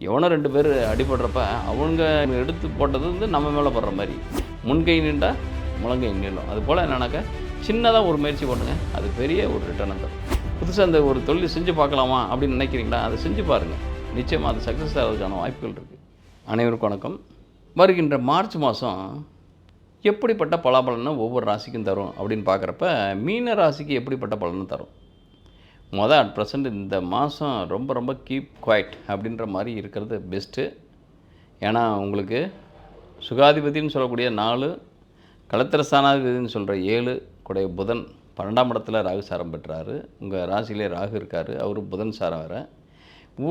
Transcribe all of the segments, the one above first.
எவனோ 2 பேர் அடிபடுறப்ப அவங்க எடுத்து போட்டது வந்து நம்ம மேலே படுற மாதிரி. முன்கை நீண்டா முழங்கை நீளும். அதுபோல் என்னன்னாக்கா சின்னதாக ஒரு முயற்சி பண்ணுங்க, அது பெரிய ஒரு ரிட்டர்னை தரும். புதுசாக அந்த ஒரு தொழில் செஞ்சு பார்க்கலாமா அப்படின்னு நினைக்கிறீங்களா? அதை செஞ்சு பாருங்கள். நிச்சயமாக அது சக்ஸஸ் ஆகிறதுக்கான வாய்ப்புகள் இருக்குது. அனைவருக்கும் வணக்கம். வருகின்ற மார்ச் மாதம் எப்படிப்பட்ட பலாபலனை ஒவ்வொரு ராசிக்கும் தரும் அப்படின்னு பார்க்குறப்ப மீன ராசிக்கு எப்படிப்பட்ட பலனை தரும்? அட் ப்ரெசண்ட் இந்த மாதம் ரொம்ப ரொம்ப கீப் குவைட் அப்படின்ற மாதிரி இருக்கிறது பெஸ்ட்டு. ஏன்னா உங்களுக்கு சுகாதிபதினு சொல்லக்கூடிய 4, களத்திர ஸ்தானாதிபதினு சொல்கிற 7 கூடைய புதன் 12ஆம் இடத்துல ராகு சாரம் பெற்றார். உங்கள் ராசியிலே ராகு இருக்கார், அவர் புதன் சாரம் வேறு.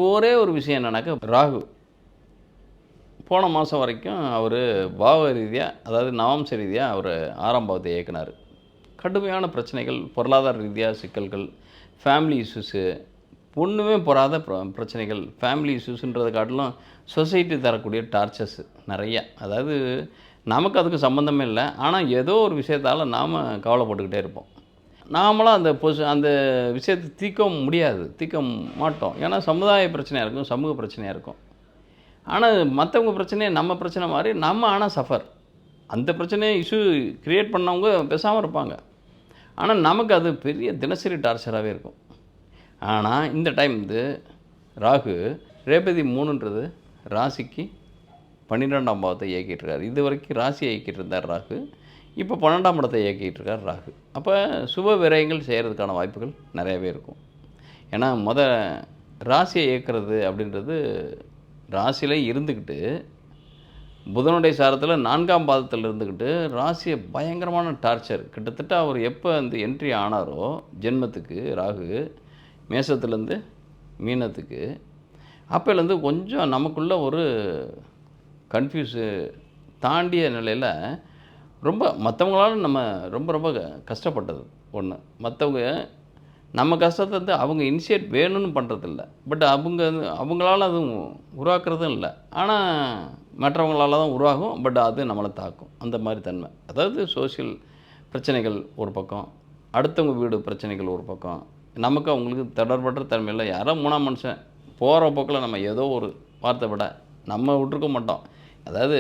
ஒரே ஒரு விஷயம் என்னன்னாக்கா, ராகு போன மாதம் வரைக்கும் அவர் பாவ ரீதியாக, அதாவது நவாம்ச ரீதியாக அவர் 6ஆம் பாவத்தை இயக்குனார். கடுமையான பிரச்சனைகள், பொருளாதார ரீதியாக சிக்கல்கள், ஃபேமிலி இஷ்யூஸு, ஒன்றுமே போகாத பிரச்சனைகள், ஃபேமிலி இஷ்யூஸுன்றதை காட்டிலும் சொசைட்டி தரக்கூடிய டார்ச்சர்ஸு நிறையா. அதாவது நமக்கு அதுக்கு சம்மந்தமே இல்லை, ஆனால் ஏதோ ஒரு விஷயத்தால் நாம் கவலைப்பட்டுக்கிட்டே இருப்போம். நாமளாம் அந்த விஷயத்தை தீர்க்க முடியாது, தீர்க்க மாட்டோம். ஏன்னா சமுதாய பிரச்சனையாக இருக்கும், சமூக பிரச்சனையாக இருக்கும். ஆனால் மற்றவங்க பிரச்சனையை நம்ம பிரச்சனை மாதிரி நம்ம ஆனால் சஃபர். அந்த பிரச்சனையை இஷ்யூ க்ரியேட் பண்ணவங்க பேசாமல் இருப்பாங்க. ஆனால் நமக்கு அது பெரிய தினசரி டார்ச்சராகவே இருக்கும். ஆனால் இந்த டைம் ராகு ரேபதி 3ன்றது ராசிக்கு 12ஆம் பாவத்தை இயக்கிட்டு இருக்கார். இது வரைக்கும் ராசியை இயக்கிட்டு இருந்தார் ராகு, இப்போ 12ஆம் இடத்தை இயக்கிட்டு இருக்கார் ராகு. அப்போ சுப விரயங்கள் செய்கிறதுக்கான வாய்ப்புகள் நிறையவே இருக்கும். ஏன்னா ராசியை இயக்கிறது அப்படின்றது ராசியில் இருந்துக்கிட்டு புதனுடைய சாரத்தில் 4ஆம் பாதத்தில் இருந்துக்கிட்டு ராசியை பயங்கரமான டார்ச்சர். கிட்டத்தட்ட அவர் எப்போ என்ட்ரி ஆனாரோ ஜென்மத்துக்கு ராகு மேசத்துலேருந்து மீனத்துக்கு, அப்போலேருந்து கொஞ்சம் நமக்குள்ள ஒரு கன்ஃபியூஸு தாண்டிய நிலையில் ரொம்ப மற்றவங்களால நம்ம ரொம்ப ரொம்ப கஷ்டப்பட்டது ஒன்று. மற்றவங்க நம்ம கஷ்டத்தை அவங்க இனிஷியேட் வேணும்னு பண்ணுறதில்ல, பட் அவங்களால அதுவும் உருவாக்குறதும் இல்லை. ஆனால் மற்றவங்களால தான் உருவாகும், பட் அது நம்மளை தாக்கும். அந்த மாதிரி தன்மை. அதாவது சோஷியல் பிரச்சனைகள் ஒரு பக்கம், அடுத்தவங்க வீடு பிரச்சனைகள் ஒரு பக்கம், நமக்கு அவங்களுக்கு தொடர்பற்ற தன்மையில் யாரோ 3ஆம் மனுஷன் போகிற போக்கில் நம்ம ஏதோ ஒரு வார்த்தை விட நம்ம விட்டுருக்க மாட்டோம். அதாவது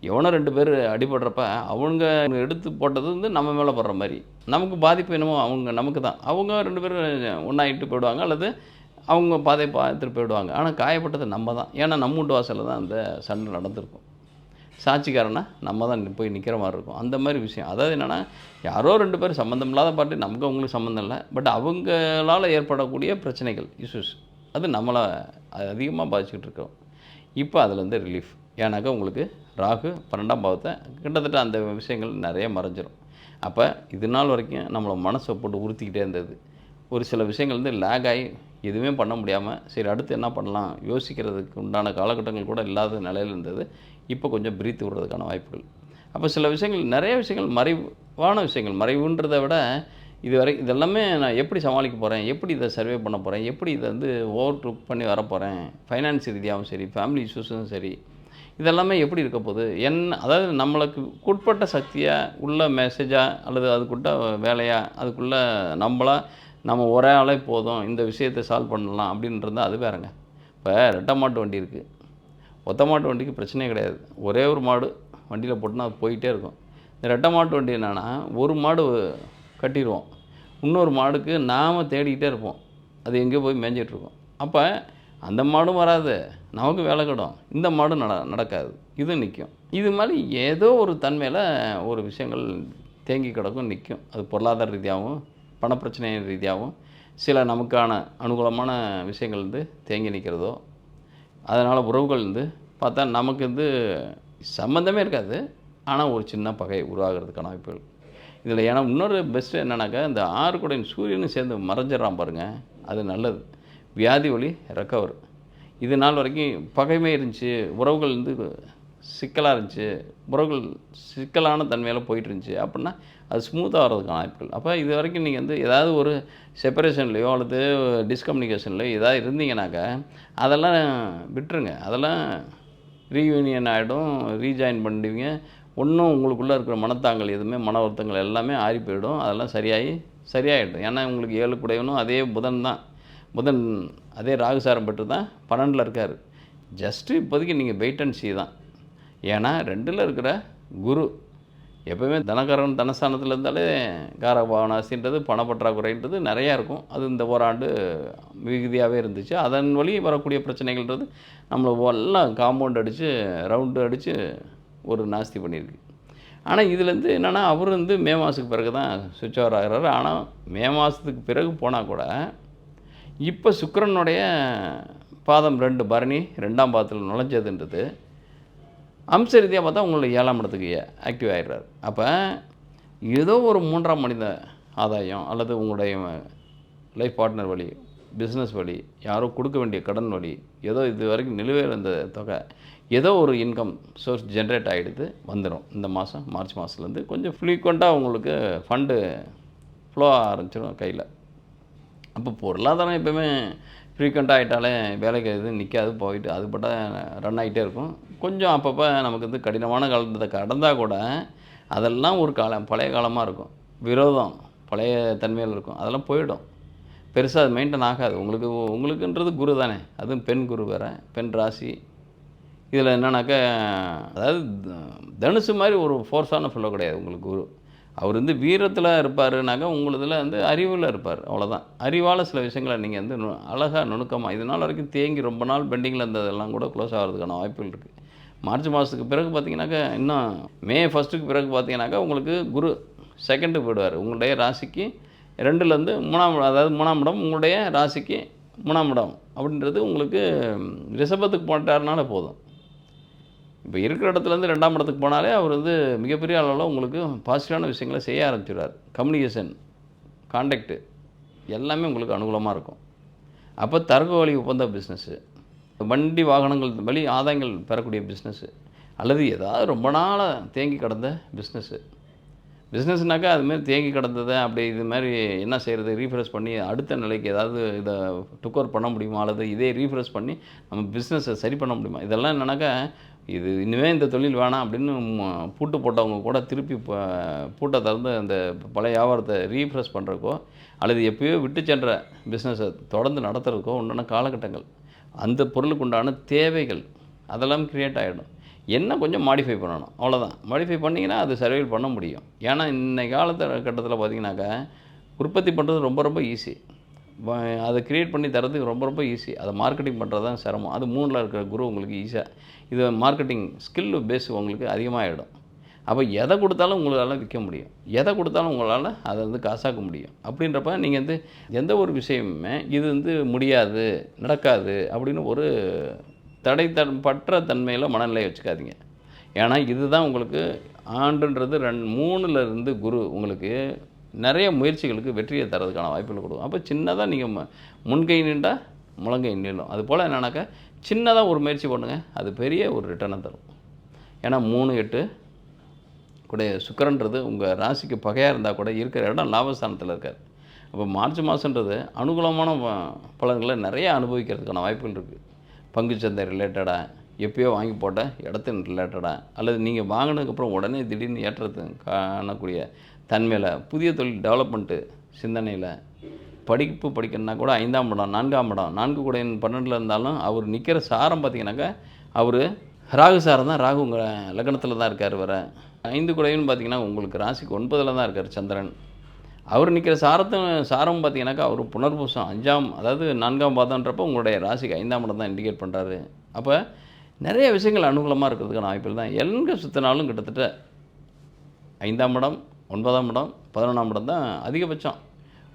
எவனோ 2 பேர் அடிபடுறப்ப அவங்க எடுத்து போட்டது நம்ம மேலே படுற மாதிரி. நமக்கு பாதிப்பு என்னமோ நமக்கு தான். அவங்க 2 பேரும் ஒன்றாயிட்டு போயிடுவாங்க, அல்லது அவங்க பாதை பார்த்துட்டு போயிடுவாங்க. ஆனால் காயப்பட்டது நம்ம தான். ஏன்னா நம்ம வீட்டு வாசலில் தான் அந்த சண்டை நடந்திருக்கும். சாட்சிக்காரனா நம்ம தான் போய் நிற்கிற மாதிரி இருக்கும். அந்த மாதிரி விஷயம். அதாவது என்னென்னா, யாரோ 2 பேர் சம்மந்தம் இல்லாத பாட்டு, நமக்கு அவங்களுக்கு சம்மந்தம் இல்லை, பட் அவங்களால் ஏற்படக்கூடிய பிரச்சனைகள், இஷ்யூஸ், அது நம்மளை அதிகமாக பாதிச்சுக்கிட்டு இருக்கோம். இப்போ அதுலேருந்து ரிலீஃப். ஏன்னாக்கா உங்களுக்கு ராகு 12ஆம் பாவத்தை கிட்டத்தட்ட அந்த விஷயங்கள் நிறைய மறைஞ்சிரும். அப்போ இது நாள் வரைக்கும் நம்மளை மனசை போட்டு உறுத்திக்கிட்டே இருந்தது. ஒரு சில விஷயங்கள் லேக் ஆகி எதுவுமே பண்ண முடியாமல், சரி அடுத்து என்ன பண்ணலாம் யோசிக்கிறதுக்கு உண்டான காலகட்டங்கள் கூட இல்லாத நிலையில் இருந்தது. இப்போ கொஞ்சம் பிரீத்து விடுறதுக்கான வாய்ப்புகள். அப்போ சில விஷயங்கள், நிறைய விஷயங்கள் மறைவான விஷயங்கள், மறைவுன்றதை விட இதெல்லாமே நான் எப்படி சமாளிக்க போகிறேன், எப்படி இதை சர்வே பண்ண போகிறேன், எப்படி இதை ஓவர் லுக் பண்ணி வரப்போகிறேன், ஃபைனான்ஸ் ரீதியாகவும் சரி, ஃபேமிலி இஷ்யூஸும் சரி, இதெல்லாமே எப்படி இருக்க போகுது, அதாவது நம்மளுக்கு உட்பட்ட சக்தியாக உள்ள மெசேஜாக, அல்லது அதுக்குள்ள வேலையாக, அதுக்குள்ளே நம்ம ஒரே ஆளே போதும் இந்த விஷயத்தை சால்வ் பண்ணலாம் அப்படின்றது அது வேறுங்க. இப்போ 2 மாட்டு வண்டி இருக்குது. ஒத்த மாட்டு வண்டிக்கு பிரச்சனையே கிடையாது. ஒரே ஒரு மாடு வண்டியில் போட்டுனா அது போயிட்டே இருக்கும். இந்த 2 மாட்டு வண்டி என்னென்னா, ஒரு மாடு கட்டிடுவோம், இன்னொரு மாடுக்கு நாம் தேடிக்கிட்டே இருப்போம், அது எங்கேயோ போய் மேய்ஞ்சிட்ருக்கோம். அப்போ அந்த மாடும் வராது, நமக்கு வேலை கிடும், இந்த மாடும் நடக்காது, இது நிற்கும். இது மாதிரி ஏதோ ஒரு தன்மையில் ஒரு விஷயங்கள் தேங்கி கிடக்கும், நிற்கும். அது பொருளாதார ரீதியாகவும் பணப்பிரச்சனை ரீதியாகவும் சில நமக்கான அனுகூலமான விஷயங்கள் தேங்கி நிற்கிறதோ, அதனால் உறவுகள் பார்த்தா நமக்கு சம்மந்தமே இருக்காது, ஆனால் ஒரு சின்ன பகை உருவாகிறதுக்கான வாய்ப்புகள் இதில். ஏன்னா இன்னொரு பெஸ்ட்டு என்னன்னாக்கா, இந்த 6 கூட சூரியனும் சேர்ந்து மறைஞ்சிடறான் பாருங்கள், அது நல்லது. வியாதி ஒளி ரெக்கவர். இது நாள் வரைக்கும் பகைமை இருந்துச்சு, உறவுகள் சிக்கலாக இருந்துச்சு, உறவுகள் சிக்கலான தன்மையில் போயிட்டு இருந்துச்சு அப்படின்னா அது ஸ்மூத்தாக வர்றதுக்கான வாய்ப்புகள். அப்போ இது வரைக்கும் நீங்கள் ஏதாவது ஒரு செப்பரேஷன்லையோ அல்லது டிஸ்கம்யூனிகேஷன்லையோ ஏதாவது இருந்தீங்கன்னாக்கா அதெல்லாம் விட்டுருங்க. அதெல்லாம் ரீயூனியன் ஆகிடும், ரீஜாயின் பண்ணிடுவீங்க. ஒன்றும் உங்களுக்குள்ளே இருக்கிற மனத்தாங்கள் எதுவுமே, மன வருத்தங்கள் எல்லாமே ஆறி போயிடும். அதெல்லாம் சரியாயிடும். ஏன்னா உங்களுக்கு 7 கூடையவனும் அதே புதன் தான். புதன் அதே ராகுசாரம் பெற்று தான் 12ல் இருக்கார். ஜஸ்ட்டு இப்போதைக்கு நீங்கள் வெயிட் அண்ட் சீ தான். ஏன்னா 2ல் இருக்கிற குரு எப்போவுமே தனகாரன் தனஸ்தானத்தில் இருந்தாலே காரபாவனாசின்றது பணப்பற்றாக்குறைன்றது நிறையா இருக்கும். அது இந்த ஓராண்டு மிகுதியாகவே இருந்துச்சு. அதன் வழி வரக்கூடிய பிரச்சனைகள்ன்றது நம்மளை எல்லாம் காம்பவுண்ட் அடித்து ரவுண்டு அடித்து ஒரு நாஸ்தி பண்ணியிருக்கு. ஆனால் இதுலேருந்து என்னென்னா அவர் மே மாதத்துக்கு பிறகு தான் சுவிட்ச் ஓவர் ஆகிறாரு. ஆனால் மே மாதத்துக்கு பிறகு போனால் கூட இப்போ சுக்கிரனுடைய பாதம் 2 பரணி 2ஆம் பாதத்தில் நுழைஞ்சதுன்றது அம்ச ரீதியாக பார்த்தா உங்களுடைய 7ஆம் இடத்துக்கு ஆக்டிவ் ஆகிடுறாரு. அப்போ ஏதோ ஒரு 3ஆம் மனித ஆதாயம் அல்லது உங்களுடைய லைஃப் பார்ட்னர் வழி, பிஸ்னஸ் வழி, யாரோ கொடுக்க வேண்டிய கடன் வழி, ஏதோ இது வரைக்கும் நிலுவை இருந்த தொகை, ஏதோ ஒரு இன்கம் சோர்ஸ் ஜென்ரேட் ஆகிடுது வந்துடும். இந்த மாதம் மார்ச் மாதத்துலேருந்து கொஞ்சம் ஃப்ரீக்வெண்ட்டாக உங்களுக்கு ஃபண்டு ஃப்ளோ ஆரம்பிச்சிடும் கையில். அப்போ பொருளாதாரம் எப்போவுமே ஃப்ரீக்வெண்ட்டாக ஆகிட்டாலே வேலைக்கு எதுவும் நிற்காது, போயிட்டு அதுபட்ட ரன் ஆகிட்டே இருக்கும். கொஞ்சம் அப்பப்போ நமக்கு கடினமான காலத்தை கடந்தால் கூட அதெல்லாம் ஒரு காலம் பழைய காலமாக இருக்கும். விரோதம் பழைய தன்மையில் இருக்கும், அதெல்லாம் போயிடும். பெருசாக அது மெயின்டைன் ஆகாது. உங்களுக்குன்றது குரு தானே, அதுவும் பெண் குரு வேறு, பெண் ராசி. இதில் என்னன்னாக்கா அதாவது தனுசு மாதிரி ஒரு ஃபோர்ஸான ஃபெல்லோ கிடையாது உங்களுக்கு குரு. அவர் வீரத்தில் இருப்பாருனாக்கா உங்களதில் அறிவில் இருப்பார், அவ்வளோதான். அறிவால் சில விஷயங்களை நீங்கள் அழகாக நுணுக்கமாக இது நாள் வரைக்கும் தேங்கி ரொம்ப நாள் பெண்டிங்கில் இருந்ததெல்லாம் கூட க்ளோஸ் ஆகிறதுக்கான வாய்ப்புகள் இருக்குது. மார்ச் மாதத்துக்கு பிறகு பார்த்திங்கனாக்கா இன்னும் மே 1 பிறகு பார்த்திங்கனாக்கா உங்களுக்கு குரு 2க்கு போயிடுவார். உங்களுடைய ராசிக்கு 2லேருந்து 3ஆம், அதாவது 3ஆம் இடம் உங்களுடைய ராசிக்கு 3ஆம் இடம் அப்படின்றது உங்களுக்கு ரிஷபத்துக்கு போட்டாருனால போதும். இப்போ இருக்கிற இடத்துலேருந்து 2ஆம் இடத்துக்கு போனாலே அவர் மிகப்பெரிய அளவில் உங்களுக்கு பாசிட்டிவான விஷயங்களை செய்ய ஆரம்பிச்சிடுவார். கம்யூனிகேஷன், கான்டாக்டு எல்லாமே உங்களுக்கு அனுகூலமாக இருக்கும். அப்போ தரகு வழி ஒப்பந்த பிஸ்னஸ்ஸு, வண்டி வாகனங்கள் வழி ஆதாயங்கள் பெறக்கூடிய பிஸ்னஸ்ஸு, அல்லது ஏதாவது ரொம்ப நாளாக தேங்கி கிடந்த பிஸ்னஸ்னாக்கா அதுமாரி தேங்கி கிடந்ததை அப்படி இது மாதிரி என்ன செய்கிறது, ரீஃப்ரெஷ் பண்ணி அடுத்த நிலைக்கு ஏதாவது இதை டுக்கோர் பண்ண முடியுமா, அல்லது இதே ரீஃப்ரெஷ் பண்ணி நம்ம பிஸ்னஸை சரி பண்ண முடியுமா. இதெல்லாம் என்னன்னாக்கா இது இனிமேல் இந்த தொழில் வேணாம் அப்படின்னு பூட்டு போட்டவங்க கூட திருப்பி பூட்டை திறந்து அந்த பழைய வியாபாரத்தை ரீஃப்ரெஷ் பண்ணுறக்கோ, அல்லது எப்போயோ விட்டு சென்ற பிஸ்னஸை தொடர்ந்து நடத்துகிறதுக்கோ உண்டான காலகட்டங்கள், அந்த பொருளுக்கு உண்டான தேவைகள் அதெல்லாம் க்ரியேட் ஆகிடும். என்ன கொஞ்சம் மாடிஃபை பண்ணணும், அவ்வளோதான். மாடிஃபை பண்ணிங்கன்னா அது சர்வைவ் பண்ண முடியும். ஏன்னா இன்றைக்கி கட்டத்தில் பார்த்திங்கனாக்கா உற்பத்தி பண்ணுறது ரொம்ப ரொம்ப ஈஸி, அதை க்ரியேட் பண்ணி தரதுக்கு ரொம்ப ரொம்ப ஈஸி. அதை மார்க்கெட்டிங் பண்ணுறது தான் சிரமம். அது 3ல் இருக்கிற குரு உங்களுக்கு ஈஸியாக இது மார்க்கெட்டிங் ஸ்கில் பேஸ் உங்களுக்கு அதிகமாகிடும். அப்போ எதை கொடுத்தாலும் உங்களால் விற்க முடியும், எதை கொடுத்தாலும் உங்களால் அதை காசாக்க முடியும். அப்படின்றப்ப நீங்கள் எந்த ஒரு விஷயமுமே இது முடியாது நடக்காது அப்படின்னு ஒரு பற்ற தன்மையில் மனநிலையை வச்சுக்காதீங்க. ஏன்னா இதுதான் உங்களுக்கு ஆண்டுன்றது 3ல் குரு உங்களுக்கு நிறைய முயற்சிகளுக்கு வெற்றியை தரதுக்கான வாய்ப்புகள் கொடுக்கும். அப்போ சின்னதாக நீங்கள் முன்கை நின்றா முழங்கை நீளும். அதுபோல் என்னன்னாக்கா சின்னதாக ஒரு முயற்சி பண்ணுங்கள், அது பெரிய ஒரு ரிட்டர்னை தரும். ஏன்னா 3-8 கூட சுக்கிரன்றது உங்கள் ராசிக்கு பகையாக இருந்தால் கூட இருக்கிற இடம் லாபஸ்தானத்தில் இருக்கார். அப்போ மார்ச் மாதன்றது அனுகூலமான பலன்களை நிறையா அனுபவிக்கிறதுக்கான வாய்ப்புகள் இருக்குது. பங்குச்சந்தை ரிலேட்டடாக, எப்போயோ வாங்கி போட்ட இடத்தின் ரிலேட்டடாக, அல்லது நீங்கள் வாங்கினதுக்கப்புறம் உடனே திடீர்னு ஏற்றத்து காணக்கூடிய தன்மையில், புதிய தொழில் டெவலப்மெண்ட்டு சிந்தனையில், படிப்பு படிக்கணுன்னா கூட 5ஆம் இடம் 4ஆம் இடம் 4 கூட 12ல் இருந்தாலும் அவர் நிற்கிற சாரம் பார்த்திங்கனாக்கா அவர் ராகு சாரம் தான். ராகு உங்கள் லக்னத்தில் தான் இருக்கார். வர 5 கூடைன்னு பார்த்திங்கன்னா உங்களுக்கு ராசிக்கு 9ல் தான் இருக்கார் சந்திரன். அவர் நிற்கிற சாரம் பார்த்திங்கனாக்கா அவர் புனர்பூசம் 5ஆம், அதாவது 4ஆம் பாதம்ன்றப்போ உங்களுடைய ராசிக்கு 5ஆம் இடம் தான் இண்டிகேட் பண்ணுறாரு. அப்போ நிறைய விஷயங்கள் அனுகூலமாக இருக்கிறதுக்கான வாய்ப்புகள் தான். எங்கே சுற்றினாலும் கிட்டத்தட்ட 5ஆம் இடம் 9ஆம் இடம் 11ஆம் இடம் தான் அதிகபட்சம்.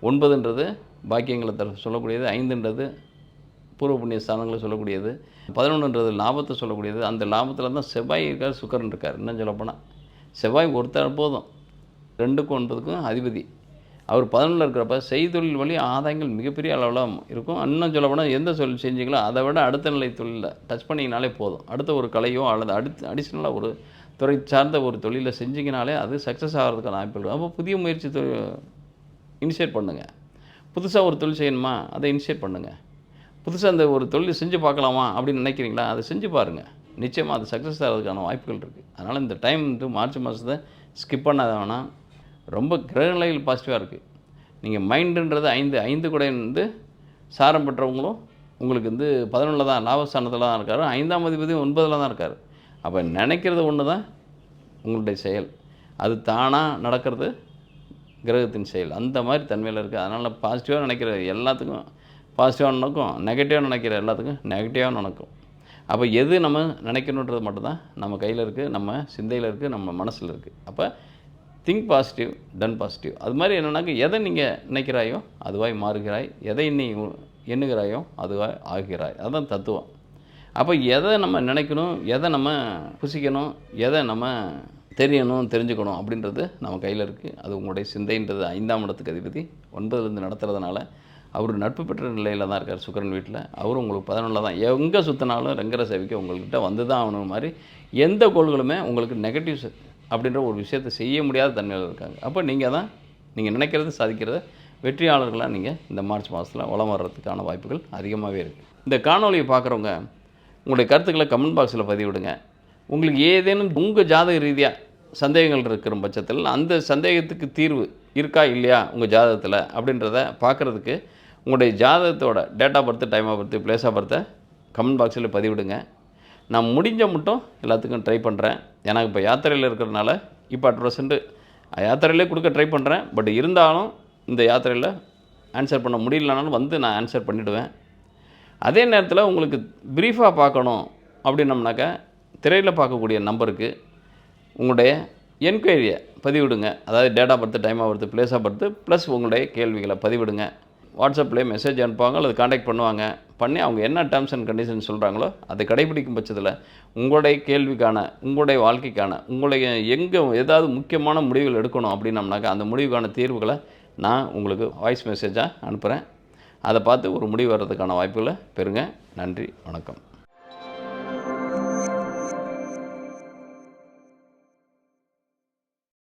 9ன்றது பாக்கியங்களை சொல்லக்கூடியது, 5ன்றது பூர்வ புண்ணிய ஸ்தானங்களை சொல்லக்கூடியது, 11ன்றது லாபத்தை சொல்லக்கூடியது. அந்த லாபத்தில் தான் செவ்வாய் இருக்கார், சுக்கிரன் இருக்கார். இன்னும் சொல்லப்போனால் செவ்வாய் ஒருத்தர் போதும், 2க்கும் 9க்கும் அதிபதி. அவர் 11ல் இருக்கிறப்ப செய்தொழில் வழி ஆதாயங்கள் மிகப்பெரிய அளவில் இருக்கும். இன்னும் சொல்லப்போனால் எந்த தொழில் செஞ்சீங்களோ அதை விட அடுத்த நிலை தொழிலில் டச் பண்ணிங்கனாலே போதும். அடுத்த ஒரு கலையோ அல்லது அடிஷ்னலாக ஒரு துறை சார்ந்த ஒரு தொழிலை செஞ்சிங்கனாலே அது சக்ஸஸ் ஆகிறதுக்கான வாய்ப்புகள். அப்போ புதிய முயற்சி இனிஷியேட் பண்ணுங்கள். புதுசாக ஒரு தொழில் செய்யணுமா, அதை இனிஷியேட் பண்ணுங்கள். புதுசாக அந்த ஒரு தொழில் செஞ்சு பார்க்கலாமா அப்படின்னு நினைக்கிறீங்களா, அதை செஞ்சு பாருங்கள். நிச்சயமாக அது சக்ஸஸ் ஆகிறதுக்கான வாய்ப்புகள் இருக்குது. அதனால் இந்த டைம் மார்ச் மாதத்தை ஸ்கிப் பண்ணாத வேணாம். ரொம்ப கிரகநிலைகள் பாசிட்டிவாக இருக்குது. நீங்கள் மைண்டுன்றது 5 கூட சாரம் பெற்றவங்களும் உங்களுக்கு வந்து 11ல் தான் லாபஸ்தானத்தில் தான் இருக்கார். 5ஆம் அதிபதி 9ல் தான் இருக்கார். அப்போ நினைக்கிறது ஒன்று தான் உங்களுடைய செயல். அது தானாக நடக்கிறது கிரகத்தின் செயல். அந்த மாதிரி தன்மையில் இருக்குது. அதனால் பாசிட்டிவாக நினைக்கிற எல்லாத்துக்கும் பாசிட்டிவாக நடக்கும், நெகட்டிவாக நினைக்கிற எல்லாத்துக்கும் நெகட்டிவாக நடக்கும். அப்போ எது நம்ம நினைக்கணுன்றது மட்டும்தான் நம்ம கையில் இருக்குது, நம்ம சிந்தையில் இருக்குது, நம்ம மனசில் இருக்குது. அப்போ திங்க் பாசிட்டிவ், டன் பாசிட்டிவ். அது மாதிரி என்னென்னாக்க எதை நீங்கள் நினைக்கிறாயோ அதுவாய் மாறுகிறாய், எதை நீ எண்ணுகிறாயோ அதுவாய் ஆகிறாய். அதுதான் தத்துவம். அப்போ எதை நம்ம நினைக்கணும், எதை நம்ம புசிக்கணும், எதை நம்ம தெரியணும், தெரிஞ்சுக்கணும் அப்படின்றது நம்ம கையில் இருக்குது. அது உங்களுடைய சிந்தைன்றது 5ஆம் இடத்துக்கு அதிபதி 9லேருந்து நடத்துறதுனால அவர் நட்பு பெற்ற நிலையில் தான் இருக்கார் சுக்கிரன் வீட்டில். அவரும் உங்களுக்கு 11ல் தான். எங்கே சுற்றினாலும் ரெங்கரை சேவிக்க உங்கள்கிட்ட வந்து தான் ஆகணும் மாதிரி எந்த கோள்களுமே உங்களுக்கு நெகட்டிவ்ஸ் அப்படின்ற ஒரு விஷயத்தை செய்ய முடியாத தன்மையில் இருக்காங்க. அப்போ நீங்கள் தான் நீங்கள் நினைக்கிறது சாதிக்கிறத வெற்றியாளர்களாக நீங்கள் இந்த மார்ச் மாதத்தில் வலம் வர்றதுக்கான வாய்ப்புகள் அதிகமாகவே இருக்குது. இந்த காணொலியை பார்க்குறவங்க உங்களுடைய கருத்துக்களை கமெண்ட் பாக்ஸில் பதிவிடுங்க. உங்களுக்கு ஏதேனும் உங்கள் ஜாதக ரீதியாக சந்தேகங்கள் இருக்கிற பட்சத்தில் அந்த சந்தேகத்துக்கு தீர்வு இருக்கா இல்லையா உங்கள் ஜாதகத்தில் அப்படின்றத பார்க்குறதுக்கு உங்களுடைய ஜாதகத்தோட date of birth, time of birth, place of பர்த்தை கமெண்ட் பாக்ஸில் பதிவிடுங்க. நான் முடிஞ்ச மட்டும் எல்லாத்துக்கும் ட்ரை பண்ணுறேன். எனக்கு இப்போ யாத்திரையில் இருக்கிறதுனால இப்போ அட் யாத்திரையிலே கொடுக்க ட்ரை பண்ணுறேன். பட் இருந்தாலும் இந்த யாத்திரையில் ஆன்சர் பண்ண முடியலனாலும் வந்து நான் ஆன்சர் பண்ணிவிடுவேன். அதே நேரத்தில் உங்களுக்கு ப்ரீஃபாக பார்க்கணும் அப்படின்னம்னாக்கா திரையில் பார்க்கக்கூடிய நம்பருக்கு உங்களுடைய என்கொயரியை பதிவிடுங்க. அதாவது date of birth, time of birth, place of birth plus உங்களுடைய கேள்விகளை பதிவிடுங்க. வாட்ஸ்அப்லேயே மெசேஜ் அனுப்புவாங்க அல்லது காண்டாக்ட் பண்ணுவாங்க. பண்ணி அவங்க என்ன டேர்ம்ஸ் அண்ட் கண்டிஷன் சொல்கிறாங்களோ அதை கடைபிடிக்கும் பட்சத்தில் உங்களுடைய கேள்விக்கான, உங்களுடைய வாழ்க்கைக்கான, உங்களுடைய எங்கே ஏதாவது முக்கியமான முடிவுகள் எடுக்கணும் அப்படின்னம்னாக்கா அந்த முடிவுக்கான தீர்வுகளை நான் உங்களுக்கு வாய்ஸ் மெசேஜாக அனுப்புகிறேன். அதை பார்த்து ஒரு முடிவு வர்றதுக்கான வாய்ப்புகளை பெறுங்க. நன்றி, வணக்கம்.